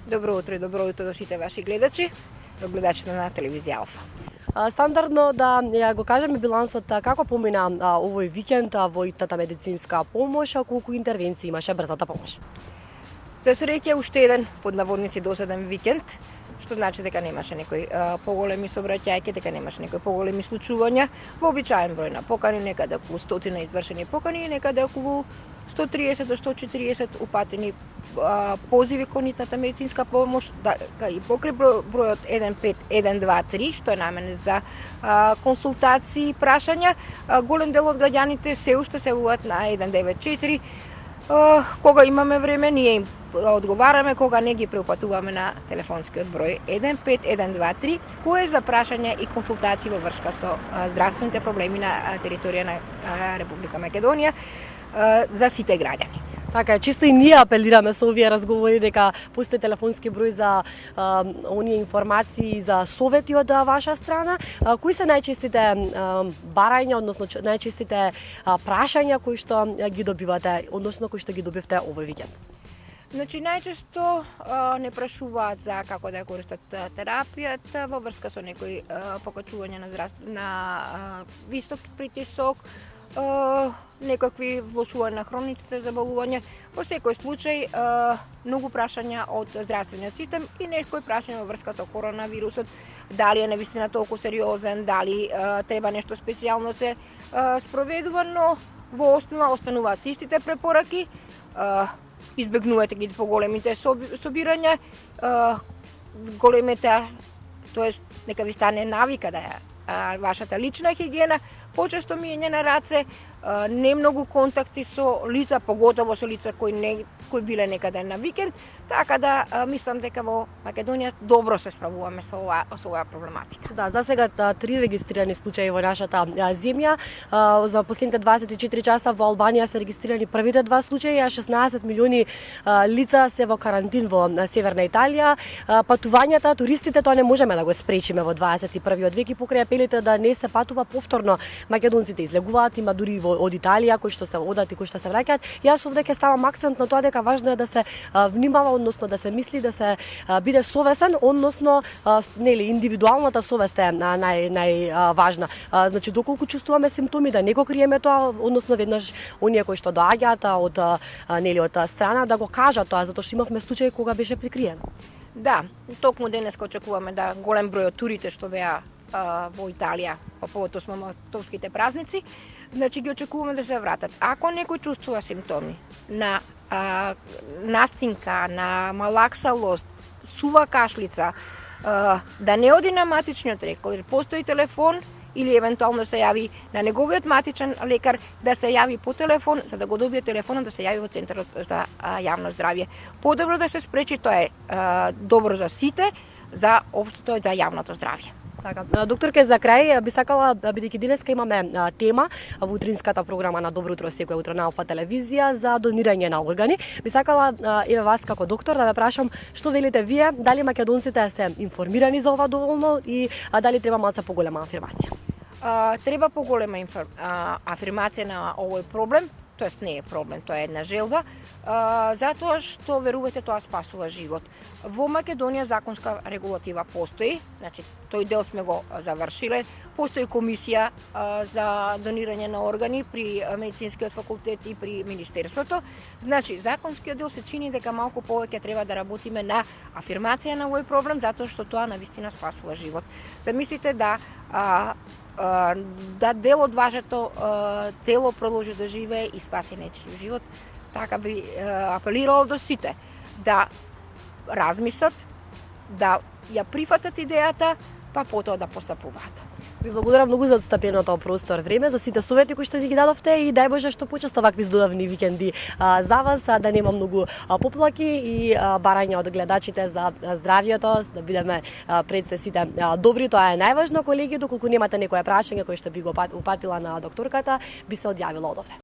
Добро утро и добро утро до сите ваши гледачи, до гледачите на телевизија Алфа. Стандардно да ја го кажеме билансот како помина овој викенд во итната медицинска помош, колку интервенции имаше брзата помош. За среќа уште еден под наводници досаден викенд, што значи дека немаше некои поголеми сообраќајки, дека немаше некои поголеми случувања. Вообичаен број на покани, некаде околу 100 извршени покани и некаде околу 130 до 140 упатени позиви кон итната медицинска помош, и покри бројот 1513, што е наменет за консултации и прашања. Голем дел од граѓаните се уште се јавуваат на 194. Кога имаме време, ние им одговараме, кога не ги преупатуваме на телефонскиот број 15123, кој е за прашања и консултации во врска со здравствените проблеми на територија на Република Македонија за сите граѓани. Така е, чисто и ние апелираме со овие разговори дека постои телефонски број за оние информации, за совети од ваша страна. Кои се најчестите барања, односно најчестите прашања кои што ги добивате, односно кои што ги добивте овој викенд? Значи, најчесто не прашуваат за како да ја користат терапијата во врска со некои покачување на висок притисок, некакви влошувања на хроничните заболувања. Во секој случај, многу прашања од здравствениот систем и некои прашања во врска со коронавирусот, дали е навистина толку сериозен, дали треба нешто специјално се спроведува, но во основа остануваат истите препораки. Избегнувате ги поголемите собирања, големите, тоест нека ви стане навика да ја вашата лична хигиена, почесто миење на раце, не многу контакти со лица, поготово со лица кои биле некаде на викенд, така да мислам дека во Македонија добро се справуваме со оваа проблематика. Да, за сега 3 регистрирани случаи во нашата земја. За последните 24 часа во Албанија се регистрирани првите 2 случаи, а 16 милиони лица се во карантин во Северна Италија. Патувањата, туристите, тоа не можеме да го спречиме во 21-виот век и покрај апелите да не се патува повторно. Македонците излегуваат, има дури од Италија кои што се одат и кои што се враќаат. Јас овде ќе ставам акцент на тоа дека важно е да се внимава, односно да се мисли, да се биде совесен, односно индивидуалната совест е најважна. Значи, доколку чувствуваме симптоми, да не го криеме тоа, односно веднаш оние кои што доаѓаат од страна да го кажат тоа, затоа што имавме случаи кога беше прикриено. Да, токму денеска очекуваме да голем број од турите што беа во Италија по повод осмомартовските празници, значи ги очекуваме да се вратат. Ако некој чувствува симптоми на настинка, на малаксалост, сува кашлица, да не оди на матичниот лекар, постои телефон или евентуално се јави на неговиот матичен лекар, да се јави по телефон, за да го добие телефонот, да се јави во Центарот за јавно здравје. Подобро да се спречи, тоа е добро за сите, за општото и за јавното здравје. Така, докторке, за крај би сакала, бидејќи денеска имаме тема во утринската програма на Добро утро секој утро на Алфа телевизија за донирање на органи, би сакала еве вас како доктор да ве прашам што велите вие, дали македонците се информирани за ова доволно и дали треба малце поголема афирмација? Треба поголема афирмација на овој проблем, тоест не е проблем, тоа е една желба, затоа што, верувате, тоа спасува живот. Во Македонија законска регулатива постои, значи тој дел сме го завршиле, постои комисија за донирање на органи при медицинскиот факултет и при Министерството. Значи, законскиот дел се чини дека малку повеќе треба да работиме на афирмација на овој проблем, затоа што тоа навистина спасува живот. Замислите да дел од вашето тело продолжи да живее и спаси нечиј живот. Така би апелирала до сите да размислат, да ја прифатат идејата, па потоа да постапуваат. Ви благодарам многу за отстапеното простор време, за сите совети кои што ни ги дадовте и дај Боже што почесто вакви здодавни викенди за вас, да нема многу поплаки и барања од гледачите за здравјето, да бидеме пред се сите добри, тоа е најважно, колеги. Доколку немате некое прашање кое што би го упатила на докторката, би се одјавила од овде.